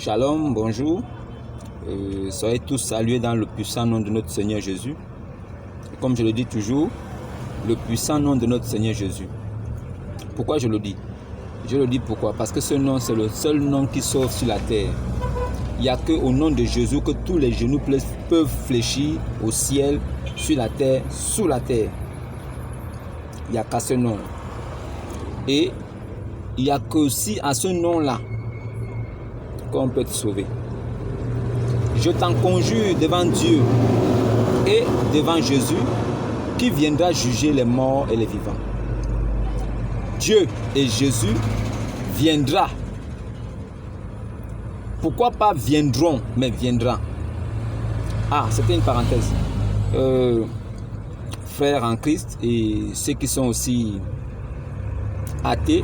Shalom, bonjour. Soyez tous salués dans le puissant nom de notre Seigneur Jésus. Et comme je le dis toujours, le puissant nom de notre Seigneur Jésus. Pourquoi je le dis? Je le dis pourquoi? Parce que ce nom, c'est le seul nom qui sauve sur la terre. Il n'y a qu'au nom de Jésus que tous les genoux peuvent fléchir au ciel, sur la terre, sous la terre. Il n'y a qu'à ce nom. Et il n'y a qu'aussi à ce nom-là qu'on peut te sauver. Je t'en conjure devant Dieu et devant Jésus qui viendra juger les morts et les vivants. Dieu et Jésus viendra. Pourquoi pas viendront, mais viendra. Ah, c'était une parenthèse. Frères en Christ et ceux qui sont aussi athées,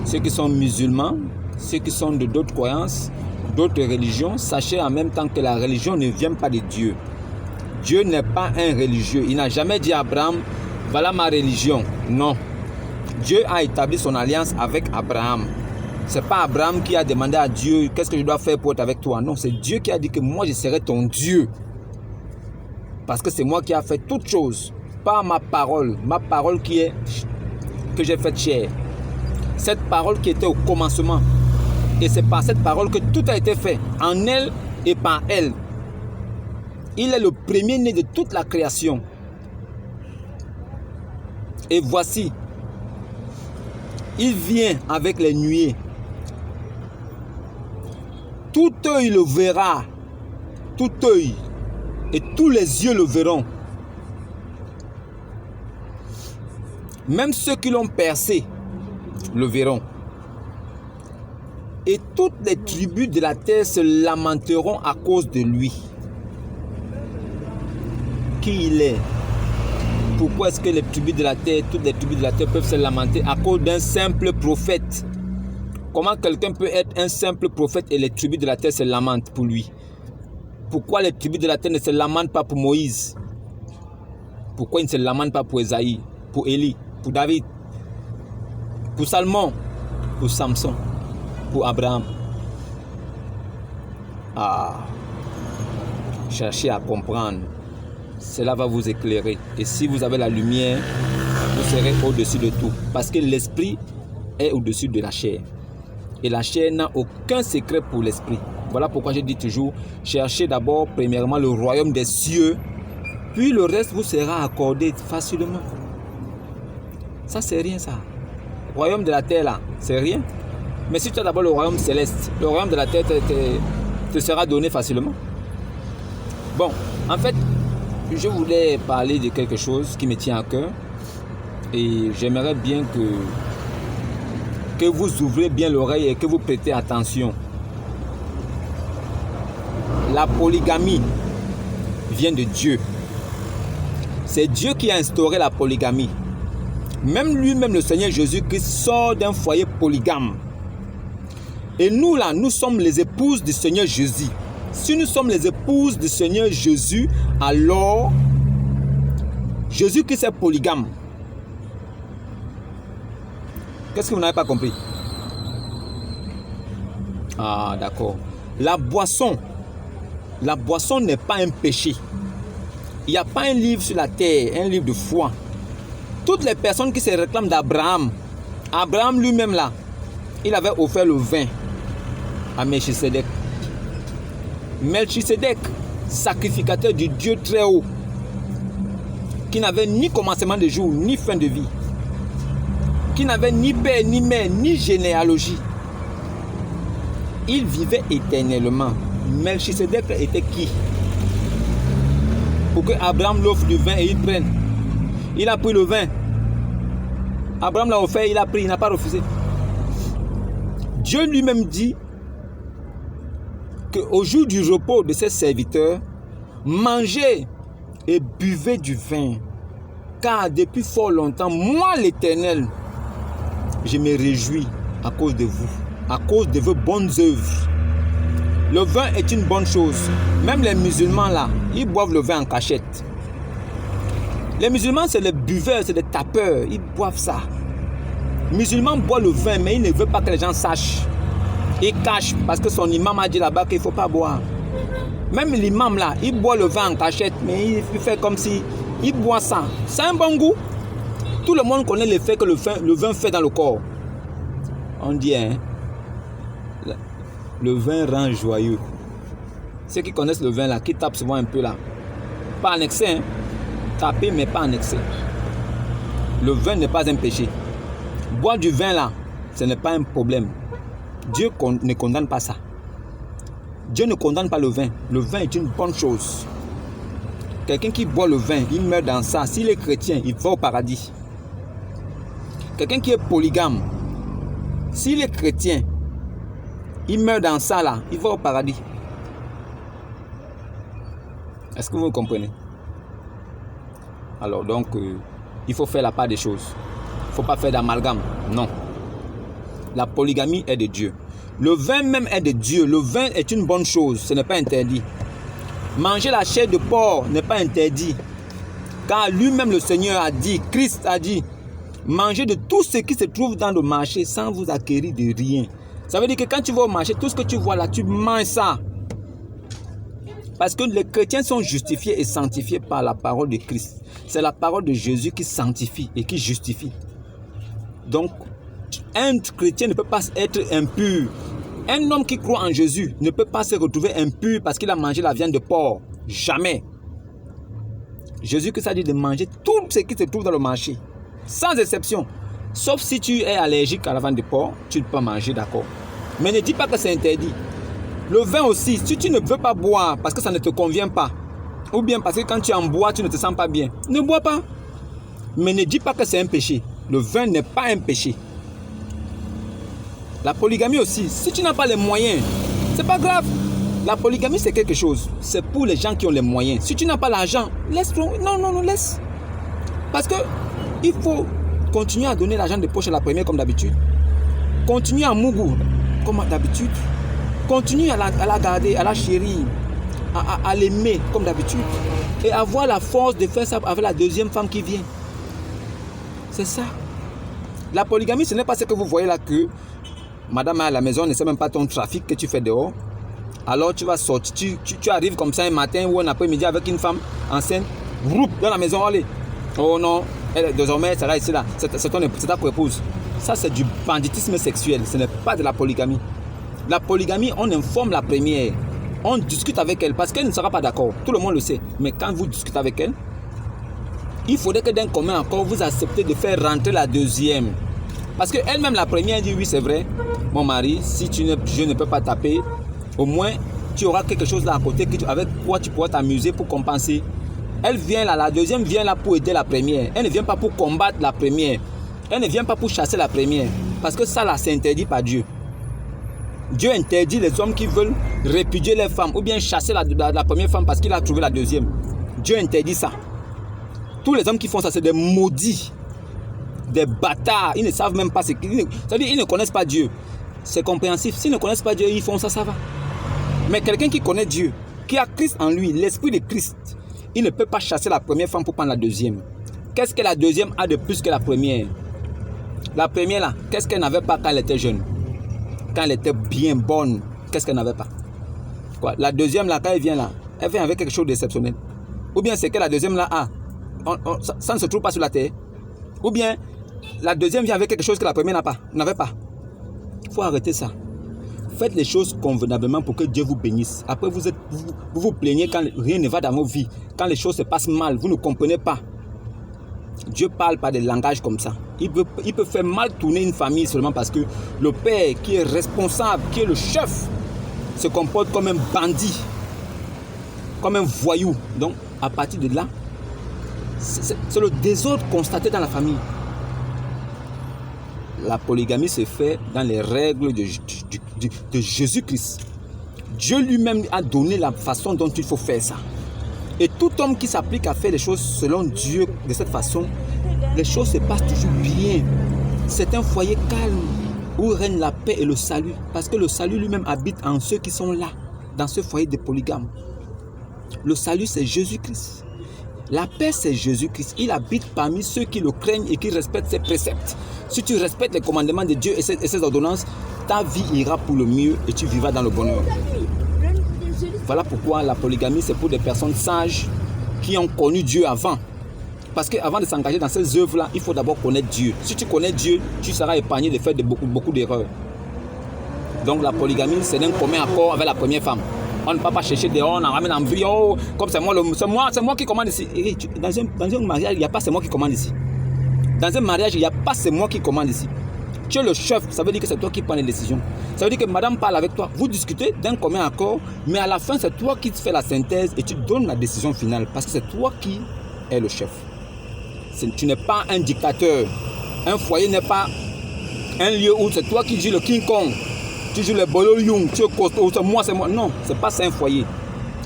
ceux qui sont musulmans, ceux qui sont de d'autres croyances, d'autres religions, sachez en même temps que la religion ne vient pas de Dieu. Dieu n'est pas un religieux. Il n'a jamais dit à Abraham, voilà ma religion. Non. Dieu a établi son alliance avec Abraham. Ce n'est pas Abraham qui a demandé à Dieu, qu'est-ce que je dois faire pour être avec toi. Non, c'est Dieu qui a dit que moi je serai ton Dieu. Parce que c'est moi qui ai fait toutes choses. Pas ma parole que j'ai faite chair. Cette parole qui était au commencement. Et c'est par cette parole que tout a été fait, en elle et par elle. Il est le premier-né de toute la création. Et voici, il vient avec les nuées. Tout œil le verra, tout œil, et tous les yeux le verront. Même ceux qui l'ont percé le verront. Et toutes les tribus de la terre se lamenteront à cause de lui. Qui il est? Pourquoi est-ce que les tribus de la terre, toutes les tribus de la terre peuvent se lamenter à cause d'un simple prophète? Comment quelqu'un peut être un simple prophète et les tribus de la terre se lamentent pour lui? Pourquoi les tribus de la terre ne se lamentent pas pour Moïse? Pourquoi ils ne se lamentent pas pour Esaïe, pour Élie, pour David, pour Salomon, pour Samson, pour Abraham? Ah, cherchez à comprendre. Cela va vous éclairer. Et si vous avez la lumière, vous serez au-dessus de tout. Parce que l'esprit est au-dessus de la chair. Et la chair n'a aucun secret pour l'esprit. Voilà pourquoi je dis toujours, cherchez d'abord premièrement le royaume des cieux, puis le reste vous sera accordé facilement. Ça c'est rien ça. Le royaume de la terre là, c'est rien. Mais si tu as d'abord le royaume céleste, le royaume de la terre te sera donné facilement. Bon, en fait, je voulais parler de quelque chose qui me tient à cœur. Et j'aimerais bien que vous ouvrez bien l'oreille et que vous prêtez attention. La polygamie vient de Dieu. C'est Dieu qui a instauré la polygamie. Même lui-même, le Seigneur Jésus-Christ, sort d'un foyer polygame. Et nous là, nous sommes les épouses du Seigneur Jésus. Si nous sommes les épouses du Seigneur Jésus, alors Jésus-Christ est polygame. Qu'est-ce que vous n'avez pas compris? Ah, d'accord. La boisson n'est pas un péché. Il n'y a pas un livre sur la terre, un livre de foi. Toutes les personnes qui se réclament d'Abraham, Abraham lui-même là, il avait offert le vin à Melchisedec. Melchisedec, sacrificateur du Dieu très haut, qui n'avait ni commencement de jour, ni fin de vie, qui n'avait ni père, ni mère, ni généalogie. Il vivait éternellement. Melchisedec était qui? Pour que Abraham l'offre du vin et il prenne. Il a pris le vin. Abraham l'a offert, il a pris, il n'a pas refusé. Dieu lui-même dit qu'au jour du repos de ses serviteurs, mangez et buvez du vin. Car depuis fort longtemps, moi l'Éternel, je me réjouis à cause de vous, à cause de vos bonnes œuvres. Le vin est une bonne chose. Même les musulmans là, ils boivent le vin en cachette. Les musulmans, c'est les buveurs, c'est les tapeurs, ils boivent ça. Les musulmans boivent le vin, mais ils ne veulent pas que les gens sachent. Il cache parce que son imam a dit là-bas qu'il ne faut pas boire. Même l'imam là, il boit le vin en cachette, mais il fait comme si il boit ça. C'est un bon goût. Tout le monde connaît l'effet que le vin fait dans le corps. On dit, hein, le vin rend joyeux. Ceux qui connaissent le vin là, qui tapent souvent un peu là. Pas en excès, hein. Taper, mais pas en excès. Le vin n'est pas un péché. Boire du vin là, ce n'est pas un problème. Dieu ne condamne pas ça. Dieu ne condamne pas le vin. Le vin est une bonne chose. Quelqu'un qui boit le vin, il meurt dans ça. S'il est chrétien, il va au paradis. Quelqu'un qui est polygame, s'il est chrétien, il meurt dans ça là, il va au paradis. Est-ce que vous comprenez? Alors donc, il faut faire la part des choses. Il ne faut pas faire d'amalgame. Non. La polygamie est de Dieu. Le vin même est de Dieu. Le vin est une bonne chose. Ce n'est pas interdit. Manger la chair de porc n'est pas interdit. Car lui-même le Seigneur a dit, Christ a dit, mangez de tout ce qui se trouve dans le marché sans vous acquérir de rien. Ça veut dire que quand tu vas au marché, tout ce que tu vois là, tu manges ça. Parce que les chrétiens sont justifiés et sanctifiés par la parole de Christ. C'est la parole de Jésus qui sanctifie et qui justifie. Donc, un chrétien ne peut pas être impur. Un homme qui croit en Jésus ne peut pas se retrouver impur parce qu'il a mangé la viande de porc. Jamais. Jésus-Christ a dit de manger tout ce qui se trouve dans le marché. Sans exception. Sauf si tu es allergique à la viande de porc, tu ne peux pas manger, d'accord. Mais ne dis pas que c'est interdit. Le vin aussi, si tu ne veux pas boire parce que ça ne te convient pas, ou bien parce que quand tu en bois, tu ne te sens pas bien, ne bois pas. Mais ne dis pas que c'est un péché. Le vin n'est pas un péché. La polygamie aussi, si tu n'as pas les moyens, c'est pas grave. La polygamie, c'est quelque chose. C'est pour les gens qui ont les moyens. Si tu n'as pas l'argent, laisse. Non, laisse. Parce que il faut continuer à donner l'argent de poche à la première comme d'habitude. Continue à mougou comme d'habitude. Continue à la garder, à la chérir, à l'aimer comme d'habitude. Et avoir la force de faire ça avec la deuxième femme qui vient. C'est ça. La polygamie, ce n'est pas ce que vous voyez là que madame est à la maison, ne sait même pas ton trafic que tu fais dehors. Alors tu vas sortir, tu arrives comme ça un matin ou un après-midi avec une femme enceinte, dans la maison, allez. Oh non, elle, désormais, c'est là, ici, là. C'est ta épouse. Ça, c'est du banditisme sexuel. Ce n'est pas de la polygamie. La polygamie, on informe la première. On discute avec elle parce qu'elle ne sera pas d'accord. Tout le monde le sait. Mais quand vous discutez avec elle, il faudrait que d'un commun accord, vous acceptez de faire rentrer la deuxième. Parce qu'elle-même, la première, dit oui, c'est vrai. Mon mari, si je ne peux pas taper, au moins, tu auras quelque chose là à côté avec quoi tu pourras t'amuser pour compenser. Elle vient là, la deuxième vient là pour aider la première. Elle ne vient pas pour combattre la première. Elle ne vient pas pour chasser la première. Parce que ça là, c'est interdit par Dieu. Dieu interdit les hommes qui veulent répudier les femmes ou bien chasser la première femme parce qu'il a trouvé la deuxième. Dieu interdit ça. Tous les hommes qui font ça, c'est des maudits, des bâtards. Ils ne savent même pas ce qu'ils... C'est-à-dire ils ne connaissent pas Dieu. C'est compréhensif. S'ils ne connaissent pas Dieu, ils font ça, ça va. Mais quelqu'un qui connaît Dieu, qui a Christ en lui, l'esprit de Christ, il ne peut pas chasser la première femme pour prendre la deuxième. Qu'est-ce que la deuxième a de plus que la première? La première là, qu'est-ce qu'elle n'avait pas quand elle était jeune? Quand elle était bien bonne, qu'est-ce qu'elle n'avait pas? Quoi? La deuxième là, quand elle vient là, elle vient avec quelque chose d'exceptionnel. Ou bien c'est que la deuxième là a, ça ne se trouve pas sur la terre. Ou bien la deuxième vient avec quelque chose que la première n'avait pas. Il faut arrêter ça. Faites les choses convenablement pour que Dieu vous bénisse. Après, vous vous plaignez quand rien ne va dans vos vies. Quand les choses se passent mal, vous ne comprenez pas. Dieu parle par des langages comme ça. Il peut faire mal tourner une famille seulement parce que le père qui est responsable, qui est le chef, se comporte comme un bandit, comme un voyou. Donc, à partir de là, c'est le désordre constaté dans la famille. La polygamie se fait dans les règles de Jésus-Christ. Dieu lui-même a donné la façon dont il faut faire ça. Et tout homme qui s'applique à faire les choses selon Dieu de cette façon, les choses se passent toujours bien. C'est un foyer calme où règne la paix et le salut. Parce que le salut lui-même habite en ceux qui sont là, dans ce foyer de polygame. Le salut, c'est Jésus-Christ. La paix, c'est Jésus-Christ. Il habite parmi ceux qui le craignent et qui respectent ses préceptes. Si tu respectes les commandements de Dieu et ses ordonnances, ta vie ira pour le mieux et tu vivras dans le bonheur. Voilà pourquoi la polygamie, c'est pour des personnes sages qui ont connu Dieu avant. Parce qu'avant de s'engager dans ces œuvres-là, il faut d'abord connaître Dieu. Si tu connais Dieu, tu seras épargné de faire beaucoup d'erreurs. Donc la polygamie, c'est d'un commun accord avec la première femme. On ne peut pas chercher dehors, on en ramène en vie. Oh, comme c'est moi qui commande ici. Et dans un mariage, il n'y a pas c'est moi qui commande ici. Dans un mariage, il n'y a pas c'est moi qui commande ici. Tu es le chef, ça veut dire que c'est toi qui prends les décisions. Ça veut dire que madame parle avec toi, vous discutez d'un commun accord, mais à la fin, c'est toi qui fais la synthèse et tu donnes la décision finale parce que c'est toi qui es le chef. Tu n'es pas un dictateur. Un foyer n'est pas un lieu où c'est toi qui joues le King Kong. Tu joues le Bolo Young, tu es costaud, c'est moi. Non, c'est pas ça un foyer.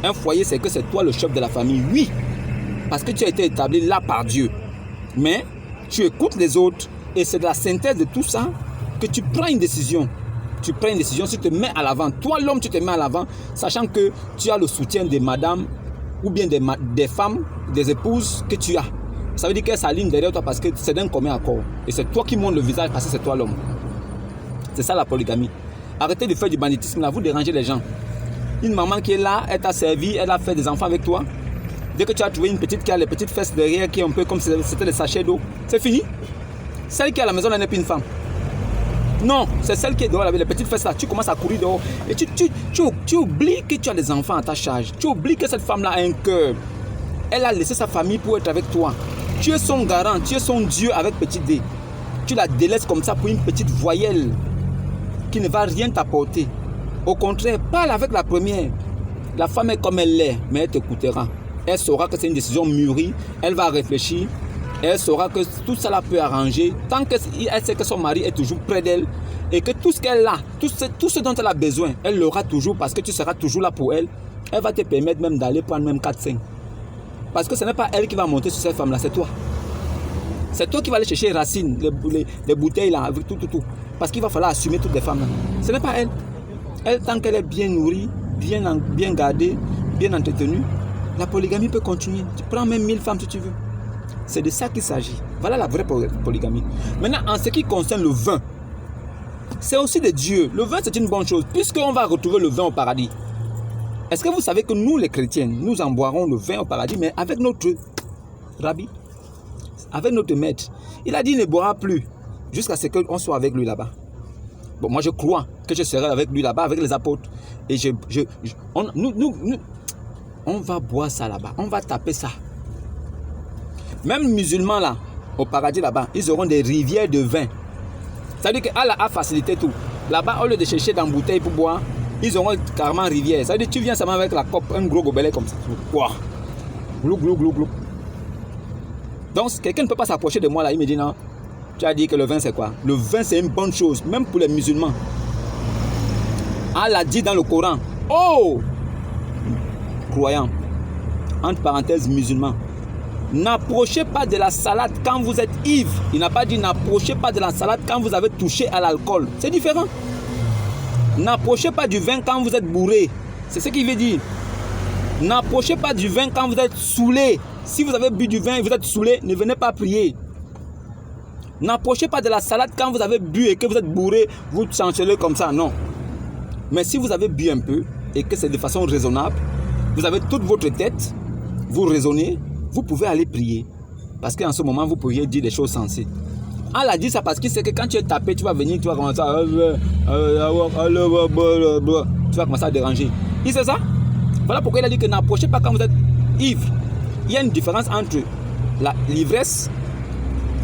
Un foyer, c'est que c'est toi le chef de la famille. Oui, parce que tu as été établi là par Dieu. Mais tu écoutes les autres et c'est de la synthèse de tout ça que tu prends une décision. Tu prends une décision, tu te mets à l'avant. Toi, l'homme, tu te mets à l'avant, sachant que tu as le soutien des madames ou bien des femmes, des épouses que tu as. Ça veut dire qu'elles s'alignent derrière toi parce que c'est d'un commun accord. Et c'est toi qui montes le visage parce que c'est toi l'homme. C'est ça la polygamie. Arrêtez de faire du banditisme là, vous dérangez les gens. Une maman qui est là, elle t'a servi, elle a fait des enfants avec toi. Dès que tu as trouvé une petite qui a les petites fesses derrière, qui est un peu comme si c'était les sachets d'eau, c'est fini. Celle qui est à la maison, elle n'est plus une femme. Non, c'est celle qui est dehors avec les petites fesses là. Tu commences à courir dehors et tu oublies que tu as des enfants à ta charge. Tu oublies que cette femme-là a un cœur. Elle a laissé sa famille pour être avec toi. Tu es son garant, tu es son Dieu avec petit D. Tu la délaisses comme ça pour une petite voyelle qui ne va rien t'apporter. Au contraire, parle avec la première. La femme est comme elle l'est, mais elle t'écoutera. Elle saura que c'est une décision mûrie, elle va réfléchir, elle saura que tout ça la peut arranger, tant qu'elle sait que son mari est toujours près d'elle et que tout ce qu'elle a, tout ce dont elle a besoin, elle l'aura toujours parce que tu seras toujours là pour elle. Elle va te permettre même d'aller prendre même 4-5. Parce que ce n'est pas elle qui va monter sur cette femme-là, c'est toi. C'est toi qui vas aller chercher les racines, les bouteilles là, avec tout. Parce qu'il va falloir assumer toutes les femmes là. Ce n'est pas elle. Elle, tant qu'elle est bien nourrie, bien gardée, bien entretenue, la polygamie peut continuer. Tu prends même 1000 femmes si tu veux. C'est de ça qu'il s'agit. Voilà la vraie polygamie. Maintenant, en ce qui concerne le vin, c'est aussi de Dieu. Le vin, c'est une bonne chose, puisqu'on va retrouver le vin au paradis. Est-ce que vous savez que nous, les chrétiens, nous en boirons le vin au paradis, mais avec notre rabbi, avec notre maître. Il a dit, il ne boira plus jusqu'à ce qu'on soit avec lui là-bas. Bon, moi, je crois que je serai avec lui là-bas, avec les apôtres. Et on va boire ça là-bas. On va taper ça. Même les musulmans là, au paradis là-bas, ils auront des rivières de vin. Ça veut dire qu'Allah a facilité tout. Là-bas, au lieu de chercher dans une bouteille pour boire, ils auront carrément rivière. Ça veut dire que tu viens seulement avec la cope, un gros gobelet comme ça. Wow. Glou, glou, glou, glou. Donc, quelqu'un ne peut pas s'approcher de moi là, il me dit non. Tu as dit que le vin c'est quoi? Le vin c'est une bonne chose, même pour les musulmans. Allah dit dans le Coran, oh, croyants, entre parenthèses musulmans, n'approchez pas de la salade quand vous êtes ivre. Il n'a pas dit n'approchez pas de la salade quand vous avez touché à l'alcool. C'est différent. N'approchez pas du vin quand vous êtes bourré. C'est ce qu'il veut dire. N'approchez pas du vin quand vous êtes saoulé. Si vous avez bu du vin et vous êtes saoulé, ne venez pas prier. N'approchez pas de la salade quand vous avez bu et que vous êtes bourré, vous chancelez comme ça, non. Mais si vous avez bu un peu et que c'est de façon raisonnable, vous avez toute votre tête, vous raisonnez, vous pouvez aller prier. Parce qu'en ce moment, vous pourriez dire des choses sensées. Allah dit ça parce qu'il sait que quand tu es tapé, tu vas venir, tu vas commencer à déranger. Il sait ça. Voilà pourquoi il a dit que n'approchez pas quand vous êtes ivre. Il y a une différence entre l'ivresse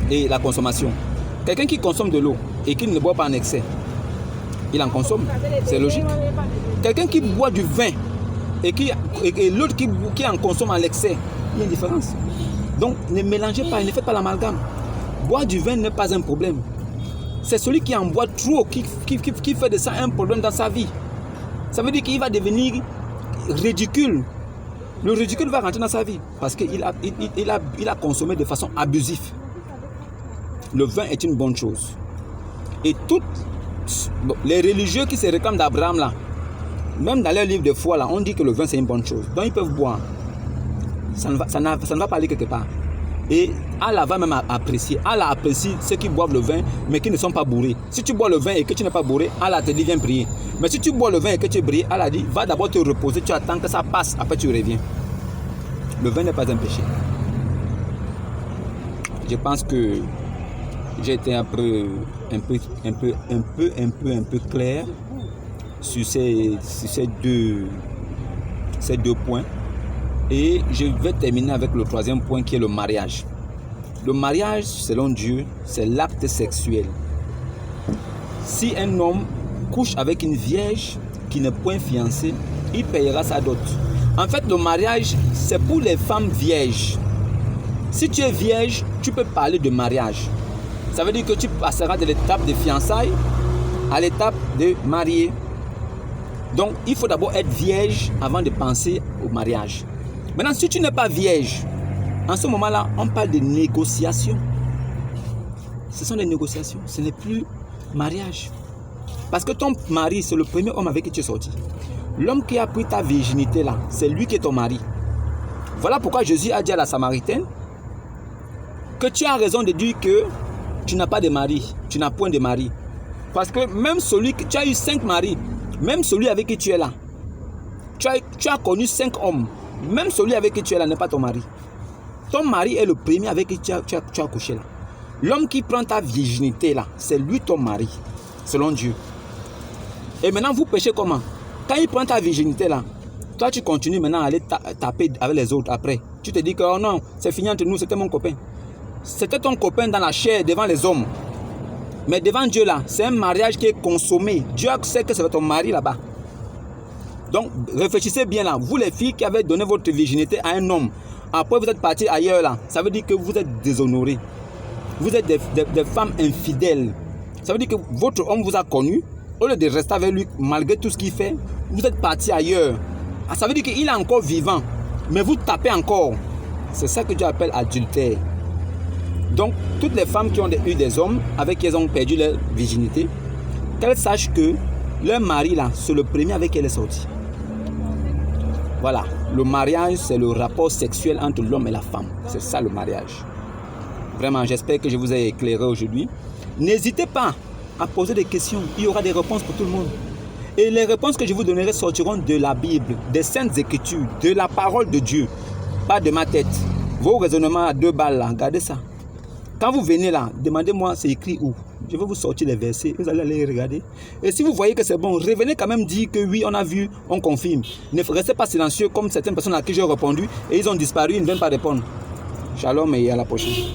et la consommation. Quelqu'un qui consomme de l'eau et qui ne boit pas en excès, il en consomme, c'est logique. Quelqu'un qui boit du vin et l'autre qui en consomme en excès, il y a une différence. Donc ne mélangez pas, ne faites pas l'amalgame. Boire du vin n'est pas un problème. C'est celui qui en boit trop qui fait de ça un problème dans sa vie. Ça veut dire qu'il va devenir ridicule. Le ridicule va rentrer dans sa vie parce qu'il a consommé de façon abusive. Le vin est une bonne chose. Et toutes les religieux qui se réclament d'Abraham là, même dans leur livre de foi là, on dit que le vin c'est une bonne chose. Donc ils peuvent boire. Ça ne va pas aller quelque part. Et Allah va même apprécier. Allah apprécie ceux qui boivent le vin, mais qui ne sont pas bourrés. Si tu bois le vin et que tu n'es pas bourré, Allah te dit viens prier. Mais si tu bois le vin et que tu es brillé, Allah dit va d'abord te reposer, tu attends que ça passe, après tu reviens. Le vin n'est pas un péché. Je pense que j'ai été un peu clair sur ces deux points. Et je vais terminer avec le troisième point qui est le mariage. Le mariage, selon Dieu, c'est l'acte sexuel. Si un homme couche avec une vierge qui n'est point fiancée, il payera sa dot. En fait, le mariage, c'est pour les femmes vierges. Si tu es vierge, tu peux parler de mariage. Ça veut dire que tu passeras de l'étape de fiançailles à l'étape de mariée. Donc, il faut d'abord être vierge avant de penser au mariage. Maintenant, si tu n'es pas vierge, en ce moment-là, on parle de négociations. Ce sont des négociations, ce n'est plus mariage. Parce que ton mari, c'est le premier homme avec qui tu es sorti. L'homme qui a pris ta virginité là, c'est lui qui est ton mari. Voilà pourquoi Jésus a dit à la Samaritaine que tu as raison de dire que tu n'as pas de mari, tu n'as point de mari. Parce que même celui que tu as eu 5 maris, même celui avec qui tu es là, tu as connu 5 hommes. Même celui avec qui tu es là n'est pas ton mari. Ton mari est le premier avec qui tu as couché là. L'homme qui prend ta virginité là, c'est lui ton mari, selon Dieu. Et maintenant, vous péchez comment? Quand il prend ta virginité là, toi tu continues maintenant à aller taper avec les autres après. Tu te dis que oh non, c'est fini entre nous, c'était mon copain. C'était ton copain dans la chair devant les hommes. Mais devant Dieu là, c'est un mariage qui est consommé. Dieu sait que c'est ton mari là-bas. Donc, réfléchissez bien là. Vous les filles qui avez donné votre virginité à un homme, après vous êtes partis ailleurs là, ça veut dire que vous êtes déshonorés. Vous êtes des femmes infidèles. Ça veut dire que votre homme vous a connu, au lieu de rester avec lui, malgré tout ce qu'il fait, vous êtes partis ailleurs. Ça veut dire qu'il est encore vivant, mais vous tapez encore. C'est ça que Dieu appelle adultère. Donc, toutes les femmes qui ont eu des hommes avec qui elles ont perdu leur virginité, qu'elles sachent que leur mari là, c'est le premier avec qui elle est sortie. Voilà, le mariage, c'est le rapport sexuel entre l'homme et la femme. C'est ça le mariage. Vraiment, j'espère que je vous ai éclairé aujourd'hui. N'hésitez pas à poser des questions. Il y aura des réponses pour tout le monde. Et les réponses que je vous donnerai sortiront de la Bible, des Saintes Écritures, de la parole de Dieu, pas de ma tête. Vos raisonnements à 2 balles, là, regardez ça. Quand vous venez là, demandez-moi c'est écrit où. Je vais vous sortir les versets, vous allez aller regarder. Et si vous voyez que c'est bon, revenez quand même dire que oui, on a vu, on confirme. Ne restez pas silencieux comme certaines personnes à qui j'ai répondu et ils ont disparu, ils ne viennent pas répondre. Shalom et à la prochaine.